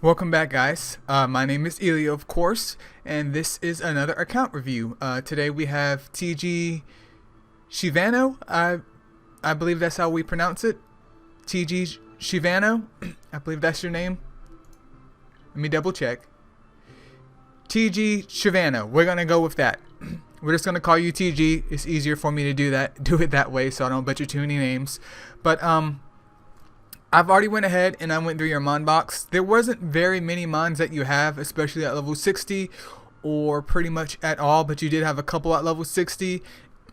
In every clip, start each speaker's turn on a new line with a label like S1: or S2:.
S1: Welcome back, guys. My name is Eileo, of course, and this is another account review. Today we have TGShevano. I believe that's how we pronounce it. TGShevano. I believe that's your name. Let me double check. TGShevano. We're gonna go with that. We're just gonna call you TG. It's easier for me to do it that way, so I don't butcher too many names. But I've already went ahead and I went through your mon box. There wasn't very many mons that you have, especially at level 60 or pretty much at all, but you did have a couple at level 60,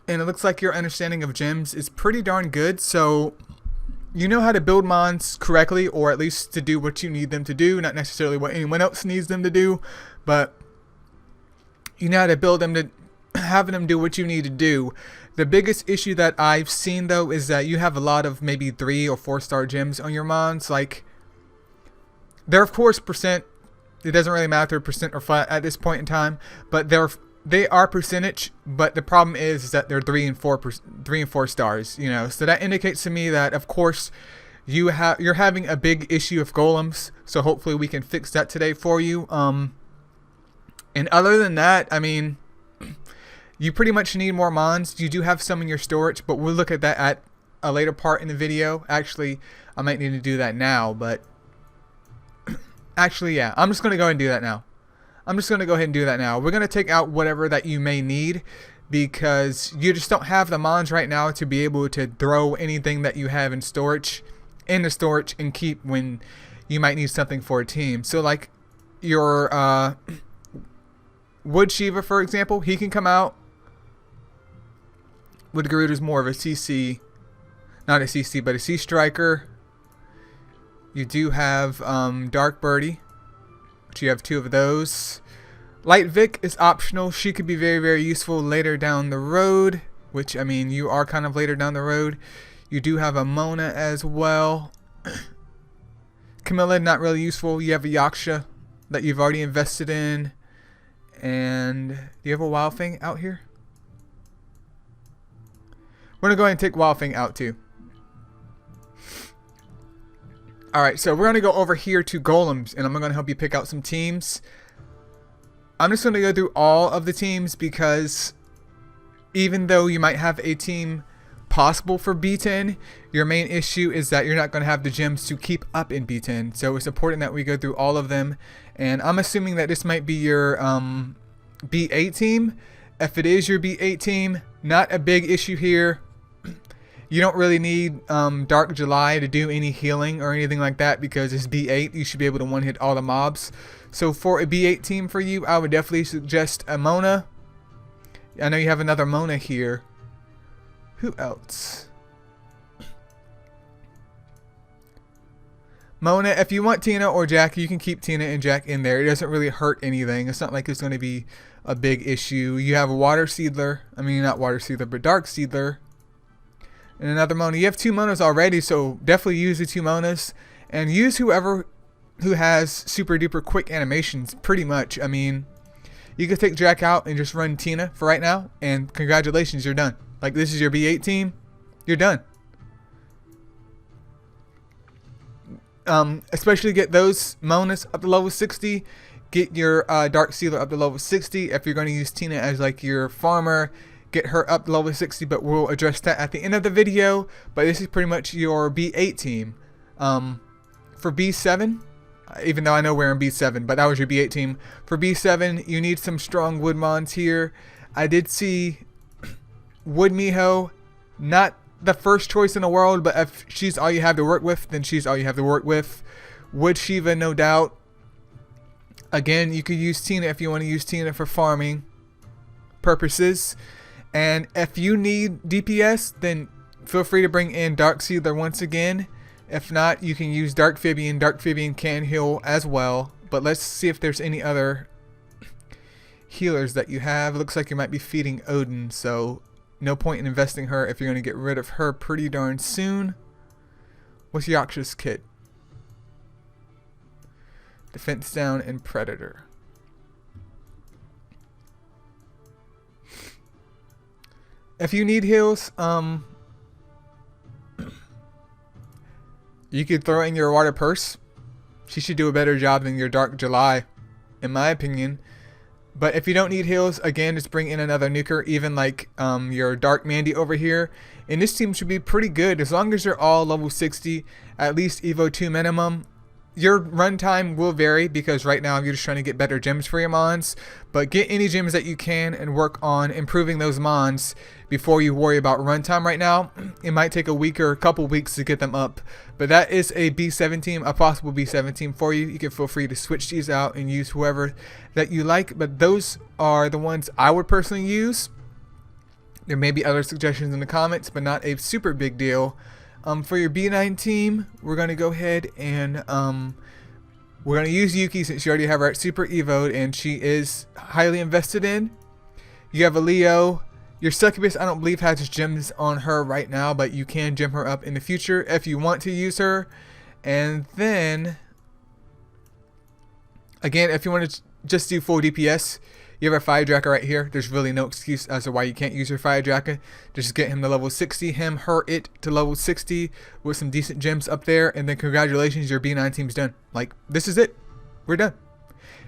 S1: and it looks like your understanding of gems is pretty darn good. So you know how to build mons correctly, or at least to do what you need them to do, not necessarily what anyone else needs them to do, but you know how to build them to having them do what you need to do. The biggest issue that I've seen though is that you have a lot of maybe 3 or 4 star gems on your mons. Like, they're of course percent, it doesn't really matter percent or flat at this point in time, but they are percentage. But the problem is that they're 3 and 4 stars, you know. So that indicates to me that of course you're having a big issue of golems, so hopefully we can fix that today for you. And other than that, I mean, you pretty much need more mons. You do have some in your storage, but we'll look at that at a later part in the video. Actually, I might need to do that now, but actually, yeah, I'm just going to go ahead and do that now. We're going to take out whatever that you may need, because you just don't have the mons right now to be able to throw anything that you have in storage in the storage and keep when you might need something for a team. So like your Wood Shiva, for example, he can come out. Wood Garuda's more of a CC, not a CC, but a C striker. You do have Dark Birdie, which you have 2 of those. Light Vic is optional. She could be very, very useful later down the road, which, I mean, you are kind of later down the road. You do have a Mona as well. Camilla, not really useful. You have a Yaksha that you've already invested in. And do you have a Wild Fang out here? We're going to go ahead and take Wild Fang out too. Alright, so we're going to go over here to Golems, and I'm going to help you pick out some teams. I'm just going to go through all of the teams, because even though you might have a team possible for B10, your main issue is that you're not going to have the gems to keep up in B10. So it's important that we go through all of them. And I'm assuming that this might be your B8 team. If it is your B8 team, not a big issue here. You don't really need Dark July to do any healing or anything like that, because it's B8. You should be able to one-hit all the mobs. So for a B8 team for you, I would definitely suggest a Mona. I know you have another Mona here. Who else? Mona, if you want Tina or Jack, you can keep Tina and Jack in there. It doesn't really hurt anything. It's not like it's going to be a big issue. You have a Water Seedler. I mean, not Water Seedler, but Dark Seedler. And another Mona. You have 2 Monas already, so definitely use the 2 Monas. And use whoever who has super duper quick animations, pretty much. I mean, you could take Jack out and just run Tina for right now, and congratulations, you're done. Like, this is your B8 team, you're done. Especially get those Monas up to level 60. Get your Dark Sealer up to level 60. If you're going to use Tina as like your farmer, get her up to level 60, but we'll address that at the end of the video. But this is pretty much your B8 team. For B7, even though I know we're in B7, but that was your B8 team. For B7, you need some strong wood mons here. I did see Wood Miho, not the first choice in the world, but if she's all you have to work with, then she's all you have to work with. Wood Shiva, no doubt. Again, you could use Tina if you want to use Tina for farming purposes. And if you need DPS, then feel free to bring in Dark Seedler once again. If not, you can use Dark Fibian. Dark Fibian can heal as well. But let's see if there's any other healers that you have. It looks like you might be feeding Odin, so no point in investing her if you're going to get rid of her pretty darn soon. What's Yaksha's kit? Defense down and Predator. If you need heals, you could throw in your water purse. She should do a better job than your Dark July, in my opinion. But if you don't need heals, again, just bring in another nuker, even like your Dark Mandy over here. And this team should be pretty good as long as you're all level 60, at least Evo 2 minimum. Your runtime will vary because right now you're just trying to get better gems for your mons. But get any gems that you can and work on improving those mons before you worry about runtime right now. It might take a week or a couple weeks to get them up. But that is a B7 team, a possible B7 team for you. You can feel free to switch these out and use whoever that you like. But those are the ones I would personally use. There may be other suggestions in the comments, but not a super big deal. For your B9 team, we're going to go ahead and we're going to use Yuki since you already have her at Super Evo'd and she is highly invested in. You have Eileo. Your Succubus, I don't believe, has gems on her right now, but you can gem her up in the future if you want to use her. And then, again, if you want to just do full DPS, you have a Fire Draca right here. There's really no excuse as to why you can't use your Fire Draca. Just get him to level 60, it to level 60 with some decent gems up there, and then congratulations, your B9 team's done. Like, this is it. We're done.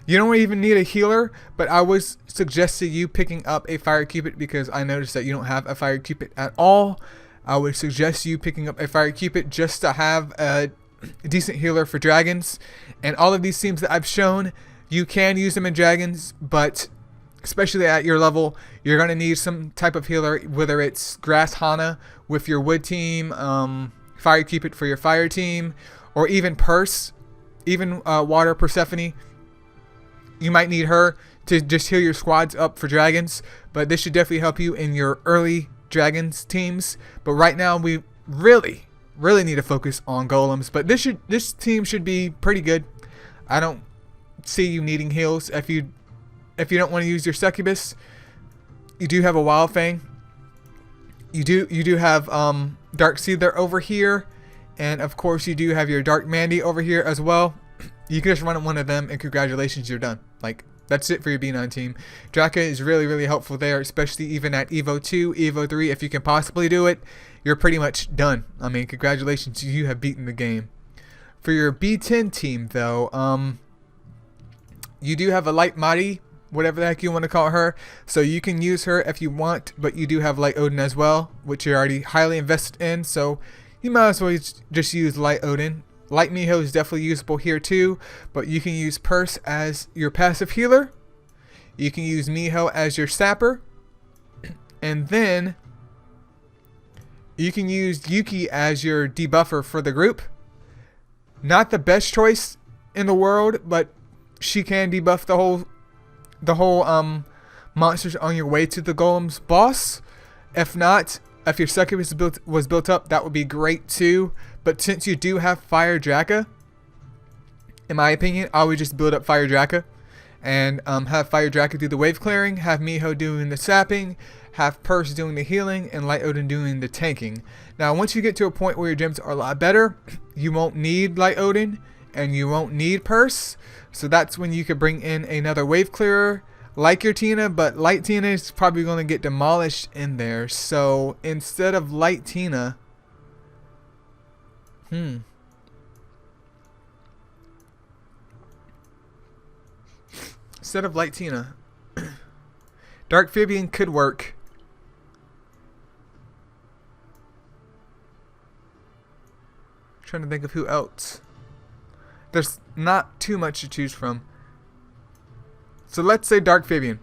S1: You don't even need a healer, but I would suggest to you picking up a Fire Cupid because I noticed that you don't have a Fire Cupid at all. I would suggest you picking up a Fire Cupid just to have a decent healer for dragons. And all of these teams that I've shown, you can use them in dragons, but especially at your level, you're going to need some type of healer, whether it's Grass Hana with your wood team, Fire Cupid for your fire team, or even Purse, even Water Persephone. You might need her to just heal your squads up for dragons, but this should definitely help you in your early dragons teams. But right now, we really need to focus on golems. But this team should be pretty good. I don't see you needing heals if you don't want to use your Succubus. You do have a Wild Fang. You do have Dark Seether over here, and of course you do have your Dark Mandy over here as well. You can just run one of them, and congratulations, you're done. Like, that's it for your B9 team. Draca is really helpful there, especially even at Evo 2, Evo 3. If you can possibly do it, you're pretty much done. I mean, congratulations, you have beaten the game. For your B10 team, though, you do have a Light Mari, whatever the heck you want to call her, so you can use her if you want, but you do have Light Odin as well, which you're already highly invested in, so you might as well just use Light Odin. Light Miho is definitely usable here too, but you can use Purse as your passive healer, you can use Miho as your sapper, and then you can use Yuki as your debuffer for the group. Not the best choice in the world, but she can debuff the whole monsters on your way to the golem's boss. If not, if your Succubus was built up, that would be great too. But since you do have Fire Draca, in my opinion, I would just build up Fire Draca and have Fire Draca do the wave clearing, have Miho doing the sapping, have Purse doing the healing, and Light Odin doing the tanking. Now, once you get to a point where your gems are a lot better, you won't need Light Odin and you won't need Purse. So that's when you could bring in another wave clearer like your Tina, but Light Tina is probably going to get demolished in there. So instead of Light Tina, Dark Fabian could work. Trying to think of who else. There's not too much to choose from. So let's say Dark Fabian.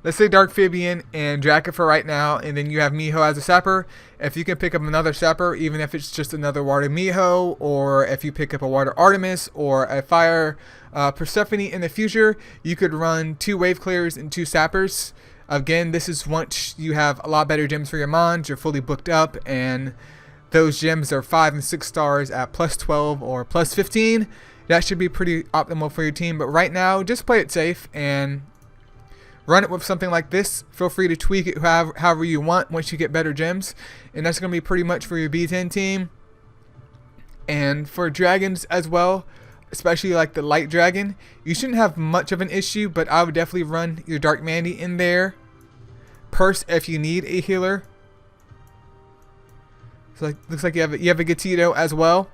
S1: Let's say Dark Fabian and Draca for right now, and then you have Miho as a sapper. If you can pick up another sapper, even if it's just another Water Miho, or if you pick up a Water Artemis or a Fire Persephone in the future, you could run 2 wave clears and 2 sappers. Again, this is once you have a lot better gems for your mons, you're fully booked up, and those gems are 5 and 6 stars at plus 12 or plus 15. That should be pretty optimal for your team. But right now, just play it safe and run it with something like this. Feel free to tweak it however you want once you get better gems. And that's going to be pretty much for your B10 team. And for dragons as well, especially like the light dragon, you shouldn't have much of an issue, but I would definitely run your Dark Mandy in there. Purse if you need a healer. So looks like you have a Gatito as well.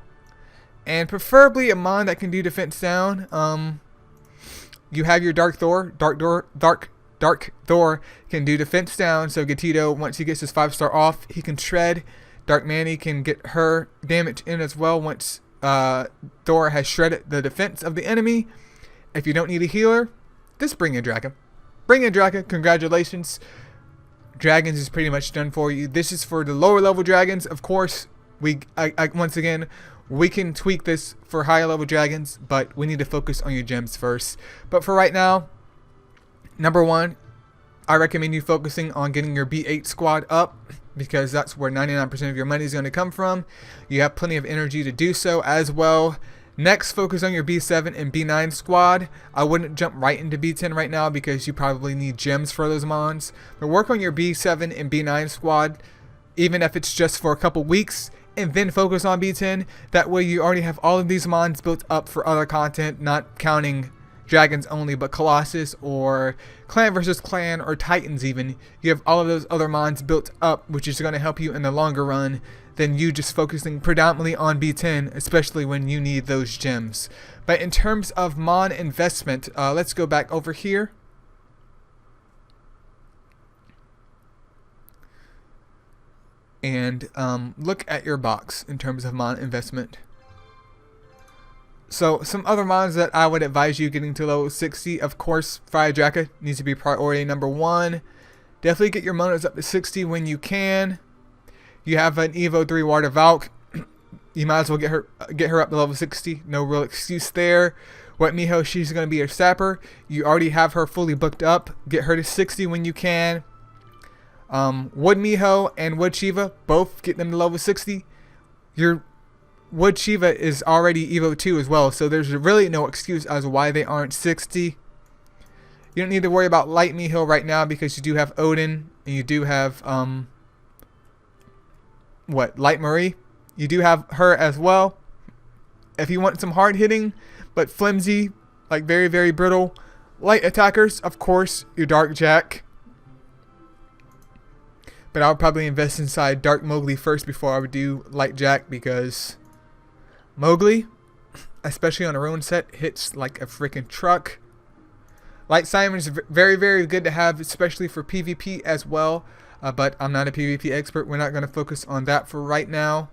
S1: and preferably a mon that can do defense down. You have your Dark Thor. Dark Thor can do defense down, so Gatito, once he gets his 5-star off, he can shred. Dark Manny can get her damage in as well once Thor has shredded the defense of the enemy. If you don't need a healer, just bring in Draka. Bring in Draka, congratulations. Dragons is pretty much done for you. This is for the lower level dragons. Of course, once again, we can tweak this for higher level dragons, but we need to focus on your gems first. But for right now, number one, I recommend you focusing on getting your B8 squad up, because that's where 99% of your money is going to come from. You have plenty of energy to do so as well. Next, focus on your B7 and B9 squad. I wouldn't jump right into B10 right now because you probably need gems for those mons. But work on your B7 and B9 squad, even if it's just for a couple weeks, and then focus on B10. That way you already have all of these mons built up for other content, not counting dragons only, but Colossus or clan versus clan or titans even. You have all of those other mons built up, which is going to help you in the longer run than you just focusing predominantly on B10, especially when you need those gems. But in terms of mon investment, let's go back over here. And look at your box in terms of mon investment. So some other mons that I would advise you getting to level 60, of course, Fire Draka needs to be priority number 1. Definitely get your monos up to 60 when you can. You have an Evo 3 Water Valk. You might as well get her up to level 60. No real excuse there. Wet Miho, she's going to be your sapper. You already have her fully booked up. Get her to 60 when you can. Wood Miho and Wood Shiva, both get them to level 60. Your Wood Shiva is already Evo 2 as well, so there's really no excuse as to why they aren't 60. You don't need to worry about Light Miho right now because you do have Odin and you do have Light Marie. You do have her as well. If you want some hard hitting but flimsy, like very, very brittle light attackers, of course, your Dark Jack. But I would probably invest inside Dark Mowgli first before I would do Light Jack, because Mowgli, especially on a ruin set, hits like a freaking truck. Light Simon is very, very good to have, especially for PvP as well. But I'm not a PvP expert. We're not going to focus on that for right now.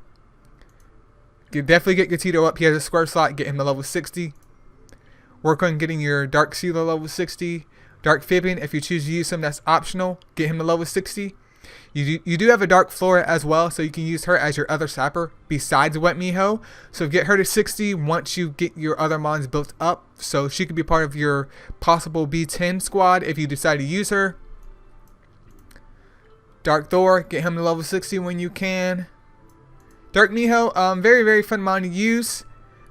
S1: You definitely get Gatito up. He has a square slot. Get him to level 60. Work on getting your Dark Sealer level 60. Dark Fabian, if you choose to use him, that's optional. Get him to level 60. You do have a Dark Flora as well, so you can use her as your other sapper besides Wet Miho. So get her to 60 once you get your other mons built up. So she could be part of your possible B10 squad if you decide to use her. Dark Thor, get him to level 60 when you can. Dark Miho, very, very fun mon to use.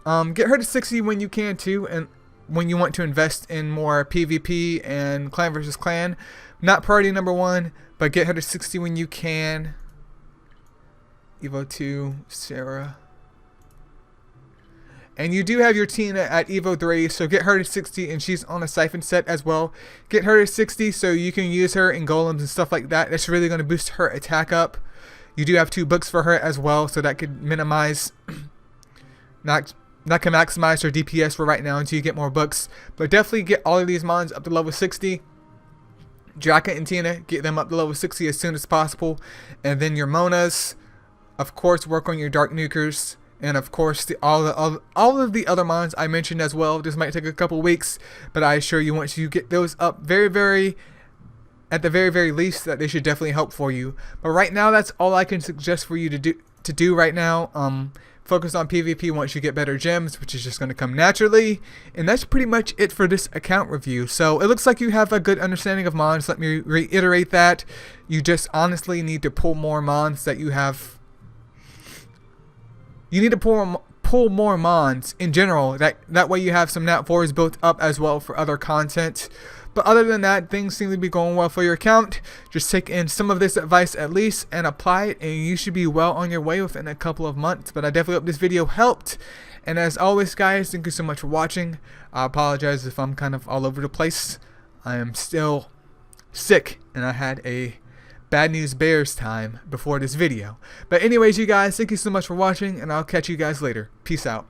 S1: Get her to 60 when you can too, and when you want to invest in more PvP and clan versus clan. Not priority number 1, but get her to 60 when you can. Evo 2, Sarah. And you do have your Tina at Evo 3, so get her to 60, and she's on a Siphon set as well. Get her to 60 so you can use her in golems and stuff like that. That's really going to boost her attack up. You do have 2 books for her as well, so that could minimize, not can maximize her DPS for right now until you get more books. But definitely get all of these mons up to level 60. Draka and Tina, get them up to level 60 as soon as possible. And then your Monas, of course, work on your Dark Nukers. And of course, all of the other mons I mentioned as well. This might take a couple weeks, but I assure you, once you get those up at the very least, that they should definitely help for you. But right now, that's all I can suggest for you to do right now. Focus on PvP once you get better gems, which is just going to come naturally. And that's pretty much it for this account review. So it looks like you have a good understanding of mons. Let me reiterate that. You just honestly need to pull more mons that you have. You need to pull more mons in general. That way you have some Nat 4s built up as well for other content. But other than that, things seem to be going well for your account. Just take in some of this advice at least and apply it, and you should be well on your way within a couple of months. But I definitely hope this video helped. And as always, guys, thank you so much for watching. I apologize if I'm kind of all over the place. I am still sick, and I had a bad news bears time before this video. But anyways, you guys, thank you so much for watching, and I'll catch you guys later. Peace out.